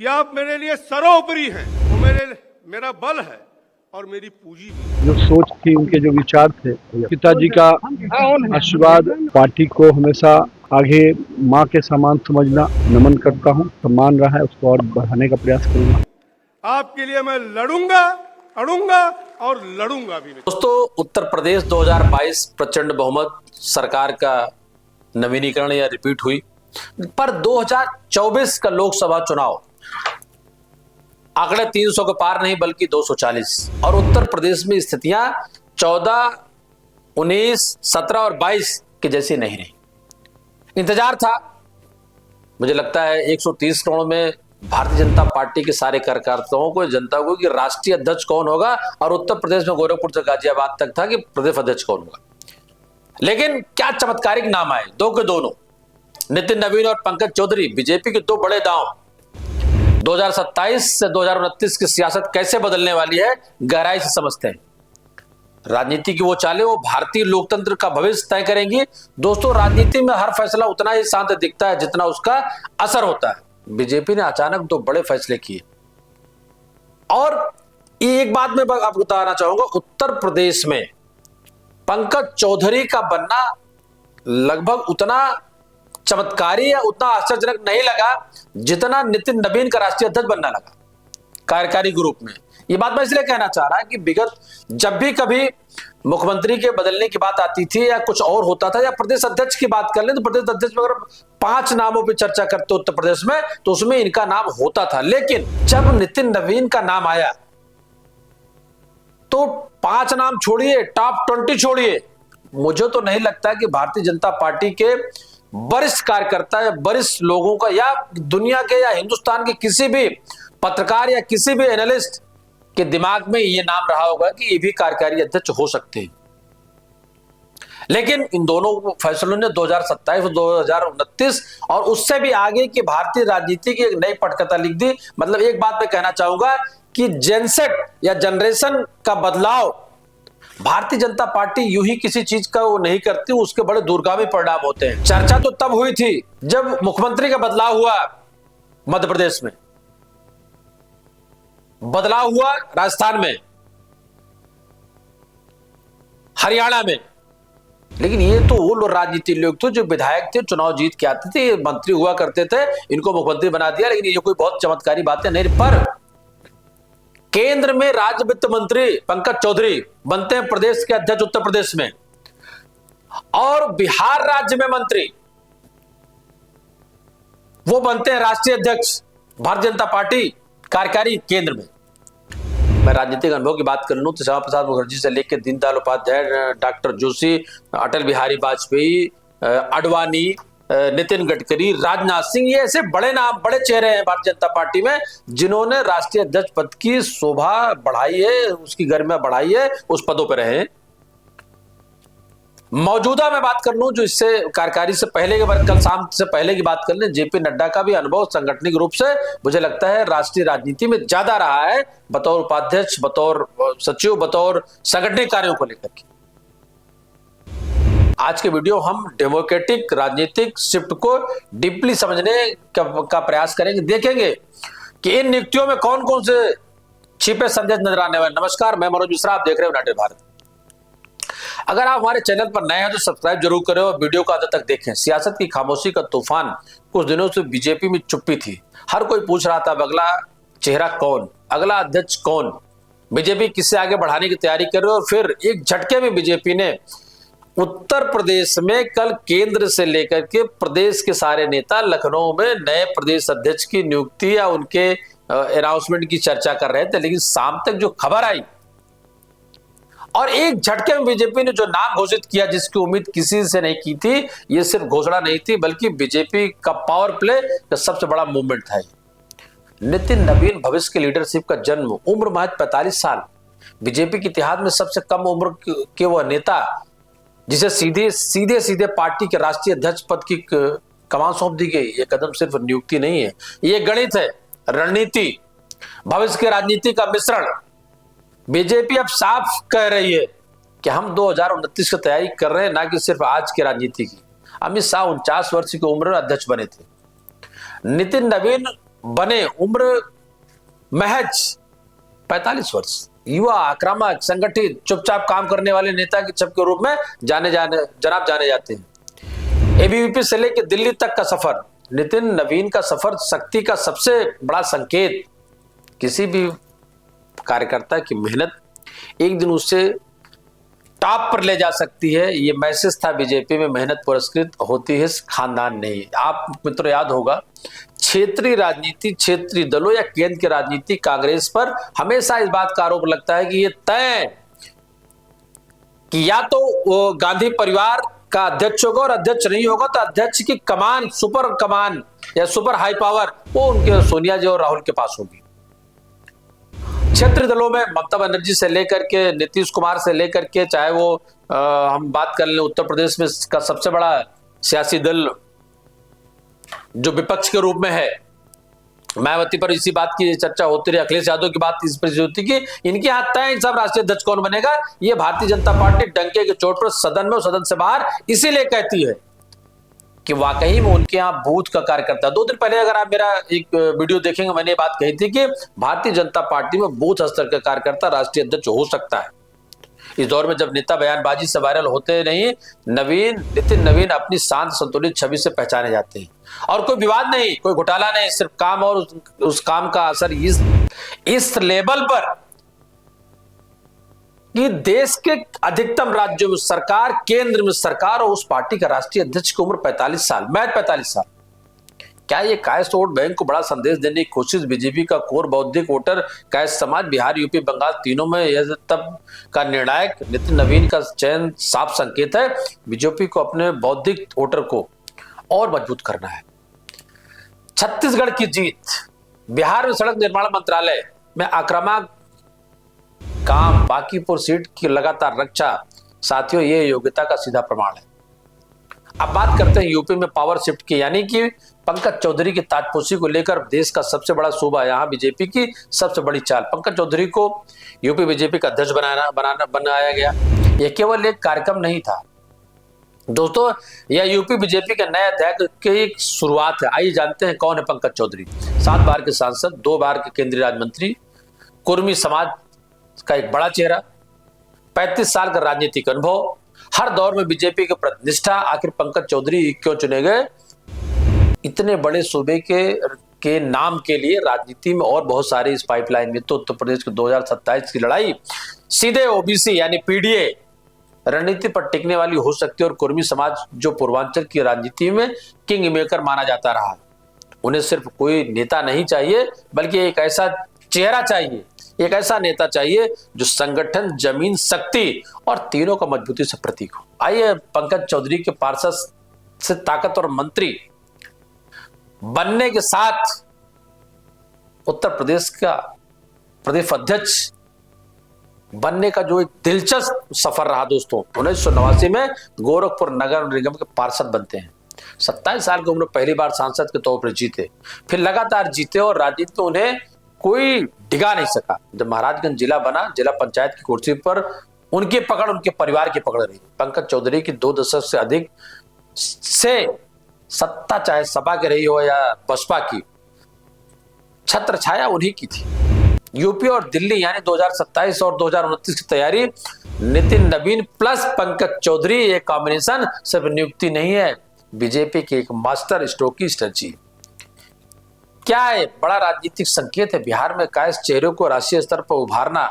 कि आप मेरे लिए सर्वोपरि हैं, वो मेरा बल है और मेरी पूंजी भी। जो सोच थी, उनके जो विचार थे, पिताजी का आशीर्वाद, पार्टी को हमेशा आगे माँ के समान समझना, नमन करता हूँ। सम्मान रहा है, उसको और बढ़ाने का प्रयास करूंगा। आपके लिए मैं लड़ूंगा, अड़ूंगा और लड़ूंगा भी। दोस्तों, उत्तर प्रदेश 2022 प्रचंड बहुमत सरकार का नवीनीकरण या रिपीट हुई, पर 2024 का लोकसभा चुनाव आंकड़े 300 के पार नहीं बल्कि 240, और उत्तर प्रदेश में स्थितियां 14, 19, 17 और 22 के जैसी नहीं रही। इंतजार था, मुझे लगता है 130 करोड़ में भारतीय जनता पार्टी के सारे कार्यकर्ताओं को, जनता को, कि राष्ट्रीय अध्यक्ष कौन होगा, और उत्तर प्रदेश में गोरखपुर से गाजियाबाद तक था कि प्रदेश अध्यक्ष कौन होगा। लेकिन क्या चमत्कारिक नाम आए, दो के दोनों, नितिन नवीन और पंकज चौधरी, बीजेपी के दो बड़े दांव। 2027 से 2029 की सियासत कैसे बदलने वाली है, गहराई से समझते हैं। राजनीति की वो चालें वो भारतीय लोकतंत्र का भविष्य तय करेंगी। दोस्तों, राजनीति में हर फैसला उतना ही शांत दिखता है जितना उसका असर होता है। बीजेपी ने अचानक दो बड़े फैसले किए, और ये एक बात मैं आपको बताना चाहूंगा, उत्तर प्रदेश में पंकज चौधरी का बनना लगभग उतना चमत्कारी या उतना आश्चर्यजनक नहीं लगा जितना नितिन नवीन का राष्ट्रीय अध्यक्ष बनना लगा कार्यकारी ग्रुप में। ये बात मैं इसलिए कहना चाह रहा कि विगत जब भी कभी मुख्यमंत्री के बदलने की बात आती थी या कुछ और होता था, या प्रदेश अध्यक्ष की बात कर ले, तो प्रदेश अध्यक्ष में अगर 5 नामों पर चर्चा करते उत्तर प्रदेश में तो उसमें इनका नाम होता था। लेकिन जब नितिन नवीन का नाम आया तो 5 नाम छोड़िए, टॉप 20 छोड़िए, मुझे तो नहीं लगता कि भारतीय जनता पार्टी के वरिष्ठ कार्यकर्ता या वरिष्ठ लोगों का, या दुनिया के या हिंदुस्तान के किसी भी पत्रकार या किसी भी एनालिस्ट के दिमाग में ये नाम रहा होगा कि ये भी कार्यकारी अध्यक्ष हो सकते हैं। लेकिन इन दोनों फैसलों ने 2027 और 2029 और उससे भी आगे की भारतीय राजनीति की एक नई पटकथा लिख दी। मतलब एक बात मैं कहना चाहूंगा कि जेनसेट या जनरेशन का बदलाव भारतीय जनता पार्टी यूं ही किसी चीज का वो नहीं करती, उसके बड़े दूरगामी परिणाम होते हैं। चर्चा तो तब हुई थी जब मुख्यमंत्री का बदलाव हुआ, मध्य प्रदेश में बदलाव हुआ, राजस्थान में, हरियाणा में। लेकिन ये तो वो लोग राजनीतिक लोग थे जो विधायक थे, चुनाव जीत के आते थे, मंत्री हुआ करते थे, इनको मुख्यमंत्री बना दिया। लेकिन ये कोई बहुत चमत्कारी बातें नहीं। पर केंद्र में राज्य वित्त मंत्री पंकज चौधरी बनते हैं प्रदेश के अध्यक्ष उत्तर प्रदेश में, और बिहार राज्य में मंत्री वो बनते हैं राष्ट्रीय अध्यक्ष भारतीय जनता पार्टी कार्यकारी केंद्र में। मैं राजनीतिक अनुभव की बात कर लूं तो श्यामा प्रसाद मुखर्जी से लेकर दीनदयाल उपाध्याय, डॉक्टर जोशी, अटल बिहारी वाजपेयी, अडवाणी, नितिन गडकरी, राजनाथ सिंह, ये ऐसे बड़े नाम, बड़े चेहरे हैं भारतीय जनता पार्टी में जिन्होंने राष्ट्रीय अध्यक्ष पद की शोभा बढ़ाई है, उसकी गरिमा बढ़ाई है, उस पदों पर रहे हैं। मौजूदा मैं बात कर लूं जो इससे कार्यकारी से पहले के कल शाम से पहले की बात कर लें, जेपी नड्डा का भी अनुभव सांगठनिक रूप से मुझे लगता है राष्ट्रीय राजनीति में ज्यादा रहा है, बतौर उपाध्यक्ष, बतौर सचिव, बतौर सांगठनिक कार्यों को लेकर के। आज के वीडियो हम डेमोक्रेटिक राजनीतिक शिफ्ट को डीपली समझने का प्रयास करेंगे, देखेंगे कि इन नियुक्तियों में कौन कौन से छिपे संदेश नजर आने वाले। नमस्कार, मैं मनोज मिश्रा, आप देख रहे हो यूनाइटेड भारत। अगर आप हमारे चैनल पर नए हैं तो सब्सक्राइब जरूर करें और वीडियो को अंत तक देखें। सियासत की खामोशी का तूफान कुछ दिनों से बीजेपी में चुप्पी थी। हर कोई पूछ रहा था अगला चेहरा कौन, अगला अध्यक्ष कौन, बीजेपी किससे आगे बढ़ाने की तैयारी कर रही है। और फिर एक झटके में बीजेपी ने उत्तर प्रदेश में कल केंद्र से लेकर के प्रदेश के सारे नेता लखनऊ में नए प्रदेश अध्यक्ष की नियुक्ति या उनके अनाउंसमेंट की चर्चा कर रहे थे। लेकिन शाम तक जो खबर आई और एक झटके में बीजेपी ने जो नाम घोषित किया जिसकी उम्मीद किसी से नहीं की थी, ये सिर्फ घोषणा नहीं थी बल्कि बीजेपी का पावर प्ले का सबसे बड़ा मूवमेंट था। नितिन नवीन भविष्य के लीडरशिप का जन्म, उम्र महज 45 साल, बीजेपी के इतिहास में सबसे कम उम्र के वह नेता जिसे सीधे पार्टी के राष्ट्रीय अध्यक्ष पद की कमान सौंप दी गई। ये कदम सिर्फ नियुक्ति नहीं है, ये गणित है, रणनीति, भविष्य की राजनीति का मिश्रण। बीजेपी अब साफ कह रही है कि हम 2029 की तैयारी कर रहे हैं, ना कि सिर्फ आज की राजनीति की। अमित शाह 49 वर्ष की उम्र में अध्यक्ष बने थे। नितिन नवीन बने उम्र महज 45 वर्ष, युवा, आक्रामक, संगठित, चुपचाप काम करने वाले नेता के छप के रूप में जाने जाते हैं। एबीवीपी से लेकर दिल्ली तक का सफर, नितिन नवीन का सफर शक्ति का सबसे बड़ा संकेत। किसी भी कार्यकर्ता की मेहनत एक दिन उससे टॉप पर ले जा सकती है। ये मैसेज था बीजेपी में मेहनत पुरस्कृत होती है खानदान नहीं। आप मित्रों याद होगा, क्षेत्रीय राजनीति, क्षेत्रीय दलों या केंद्र की राजनीति, कांग्रेस पर हमेशा इस बात का आरोप लगता है कि ये तय कि या तो वो गांधी परिवार का अध्यक्ष होगा और अध्यक्ष नहीं होगा तो अध्यक्ष की कमान, सुपर कमान या सुपर हाई पावर वो उनके सोनिया जी और राहुल के पास होगी। क्षेत्रीय दलों में ममता बनर्जी से लेकर के नीतीश कुमार से लेकर के, चाहे वो हम बात कर लें उत्तर प्रदेश में का सबसे बड़ा सियासी दल जो विपक्ष के रूप में है, मायावती पर इसी बात की चर्चा होती रही, अखिलेश यादव की बात इस पर होती कि इनके हाथ तय सब राष्ट्रीय अध्यक्ष कौन बनेगा। ये भारतीय जनता पार्टी डंके के चोट पर सदन में और सदन से बाहर इसीलिए कहती है कि वाकई में उनके यहाँ बूथ का कार्यकर्ता। 2 दिन पहले अगर आप मेरा एक वीडियो देखेंगे, मैंने ये बात कही थी कि भारतीय जनता पार्टी में बूथ स्तर का कार्यकर्ता राष्ट्रीय अध्यक्ष हो सकता है। इस दौर में जब नेता बयानबाजी से वायरल होते नहीं, नितिन नवीन अपनी शांत संतुलित छवि से पहचाने जाते हैं और कोई विवाद नहीं, कोई घोटाला नहीं, सिर्फ काम और उस काम का असर इस लेवल पर कि देश के अधिकतम राज्यों में सरकार, केंद्र में सरकार और उस पार्टी का राष्ट्रीय अध्यक्ष की उम्र 45 साल, महज 45 साल। क्या ये कायस्थ वोट बैंक को बड़ा संदेश देने की कोशिश बीजेपी का कोर बौद्धिक वोटर कायस्थ समाज बिहार, यूपी, बंगाल तीनों में यह तब का निर्णायक नितिन नवीन का चयन साफ संकेत है बीजेपी को अपने बौद्धिक वोटर को और मजबूत करना है। छत्तीसगढ़ की जीत, बिहार में सड़क निर्माण मंत्रालय में आक्रामक काम, बांकीपुर सीट की लगातार रक्षा, साथियों ये योग्यता का सीधा प्रमाण है। अब बात करते हैं यूपी में पावर शिफ्ट की, यानी कि पंकज चौधरी की ताजपोशी को लेकर देश का सबसे बड़ा सूबा, यहां बीजेपी की सबसे बड़ी चाल। पंकज चौधरी को यूपी बीजेपी का अध्यक्ष बनाया गया। यह केवल एक कार्यक्रम नहीं था दोस्तों, यह यूपी बीजेपी के नए अध्याय की एक शुरुआत है। आइए जानते हैं कौन है पंकज चौधरी। 7 बार के सांसद, 2 बार के केंद्रीय राज्य मंत्री, कुर्मी समाज का एक बड़ा चेहरा, 35 साल का राजनीतिक अनुभव, हर दौर में बीजेपी के प्रतिष्ठा। आखिर पंकज चौधरी क्यों चुने गए? इतने बड़े सूबे के नाम के लिए राजनीति में और बहुत सारे इस पाइपलाइन में तो उत्तर प्रदेश के 2027 की लड़ाई सीधे ओबीसी यानी पीडीए रणनीति पर टिकने वाली हो सकती है। और कुर्मी समाज जो पूर्वांचल की राजनीति में किंग मेकर माना जाता रहा, उन्हें सिर्फ कोई नेता नहीं चाहिए बल्कि एक ऐसा चेहरा चाहिए, एक ऐसा नेता चाहिए जो संगठन, जमीन, शक्ति और तीनों का मजबूती से प्रतीक हो। आइए पंकज चौधरी के पार्षद से ताकतवर मंत्री बनने के साथ उत्तर प्रदेश का प्रदेश अध्यक्ष बनने का जो एक दिलचस्प सफर रहा दोस्तों। 1989 में गोरखपुर नगर निगम के पार्षद बनते हैं। 27 साल की उम्र पहली बार सांसद के तौर पर जीते, फिर लगातार जीते और राजनीति में उन्हें कोई डिगा नहीं सका। जब महाराजगंज जिला बना, जिला पंचायत की कुर्सी पर उनकी पकड़ उनके परिवार की पकड़ रही। पंकज चौधरी की 2 दशक से अधिक से सत्ता, चाहे सपा की रही हो या बसपा की, छत्र छाया उन्हीं की थी। यूपी और दिल्ली यानी 2027 और 2029 की तैयारी, नितिन नवीन प्लस पंकज चौधरी, ये कॉम्बिनेशन सिर्फ नियुक्ति नहीं है, बीजेपी की एक मास्टर स्ट्रोक की स्ट्रेटजी। क्या है? बड़ा राजनीतिक संकेत है। बिहार में कायस्थ चेहरे को राष्ट्रीय स्तर पर उभारना,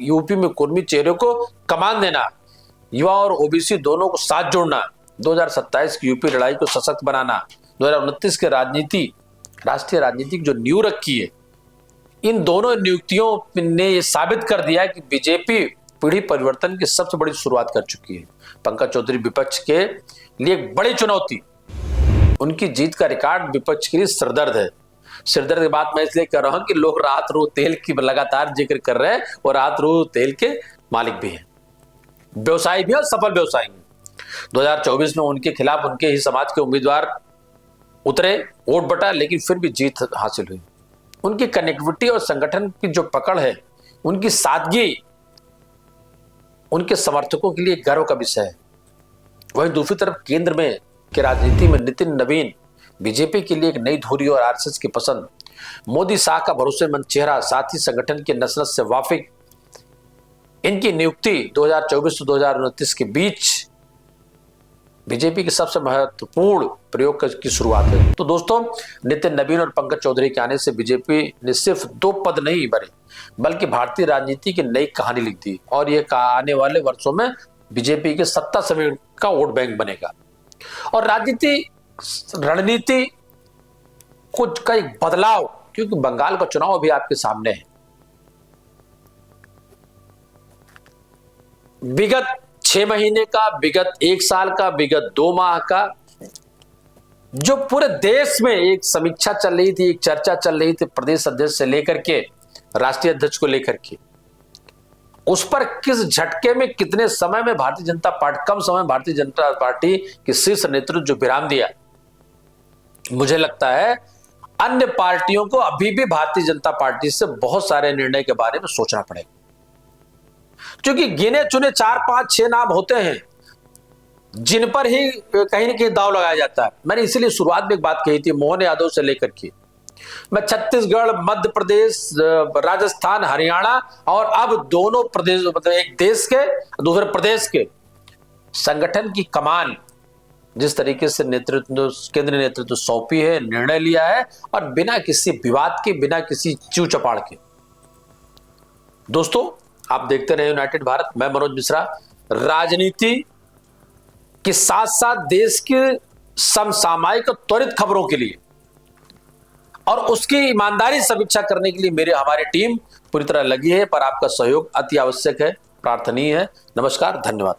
यूपी में कुर्मी चेहरे को कमान देना, युवा और ओबीसी दोनों को साथ जोड़ना, 2027 की यूपी लड़ाई को सशक्त बनाना, 2029 के राष्ट्रीय राजनीतिक जो नींव रखी है, इन दोनों नियुक्तियों ने यह साबित कर दिया है कि बीजेपी पीढ़ी परिवर्तन की सबसे बड़ी शुरुआत कर चुकी है। पंकज चौधरी विपक्ष के लिए एक बड़ी चुनौती, उनकी जीत का रिकॉर्ड विपक्ष के लिए सिरदर्द है। सिरदर्द की बात मैं इसलिए कर रहा हूं कि लोग राहत रू तेल की लगातार जिक्र कर रहे हैं और राहत रू तेल के मालिक भी हैं, व्यवसायी भी और सफल व्यवसायी। 2024 में उनके खिलाफ उनके ही समाज के उम्मीदवार उतरे, वोट बटा, लेकिन फिर भी जीत हासिल हुई। उनकी कनेक्टिविटी और संगठन की जो पकड़ है, उनकी सादगी उनके समर्थकों के लिए गर्व का विषय है। वहीं दूसरी तरफ केंद्र में की राजनीति में नितिन नवीन बीजेपी के लिए एक नई धुरी और आरएसएस की पसंद, मोदी शाह का भरोसेमंद चेहरा, साथ ही संगठन के नस्ल से वाफिक इनकी नियुक्ति 2024 से 2029 के बीच बीजेपी के सबसे महत्वपूर्ण प्रयोग की शुरुआत है। तो दोस्तों, नितिन नवीन और पंकज चौधरी के आने से बीजेपी ने सिर्फ 2 पद नहीं बने, बल्कि भारतीय राजनीति की नई कहानी लिख दी और यह आने वाले वर्षों में बीजेपी के सत्ता समीकरण का वोट बैंक बनेगा और रणनीति कुछ का एक बदलाव, क्योंकि बंगाल का चुनाव अभी आपके सामने है। विगत 6 महीने का, विगत 1 साल का, विगत 2 माह का जो पूरे देश में एक समीक्षा चल रही थी, एक चर्चा चल रही थी, प्रदेश अध्यक्ष से लेकर के राष्ट्रीय अध्यक्ष को लेकर के, उस पर किस झटके में कितने समय में भारतीय जनता पार्टी, कम समय में भारतीय जनता पार्टी के शीर्ष नेतृत्व जो विराम दिया, मुझे लगता है अन्य पार्टियों को अभी भी भारतीय जनता पार्टी से बहुत सारे निर्णय के बारे में सोचना पड़ेगा, क्योंकि गिने चुने 4, 5, 6 नाम होते हैं जिन पर ही कहीं ना कहीं दांव लगाया जाता है। मैंने इसीलिए शुरुआत में एक बात कही थी, मोहन यादव से लेकर के मैं छत्तीसगढ़, मध्य प्रदेश, राजस्थान, हरियाणा और अब दोनों प्रदेश, मतलब एक देश के दूसरे प्रदेश के संगठन की कमान जिस तरीके से नेतृत्व, केंद्रीय नेतृत्व सौंपी है, निर्णय लिया है और बिना किसी विवाद के, बिना किसी चू चपाड़ के। दोस्तों, आप देखते रहे यूनाइटेड भारत। मैं मनोज मिश्रा। राजनीति के साथ साथ देश की समसामयिक त्वरित खबरों के लिए और उसकी ईमानदारी समीक्षा करने के लिए हमारी टीम पूरी तरह लगी है, पर आपका सहयोग अति आवश्यक है, प्रार्थनीय है। नमस्कार, धन्यवाद।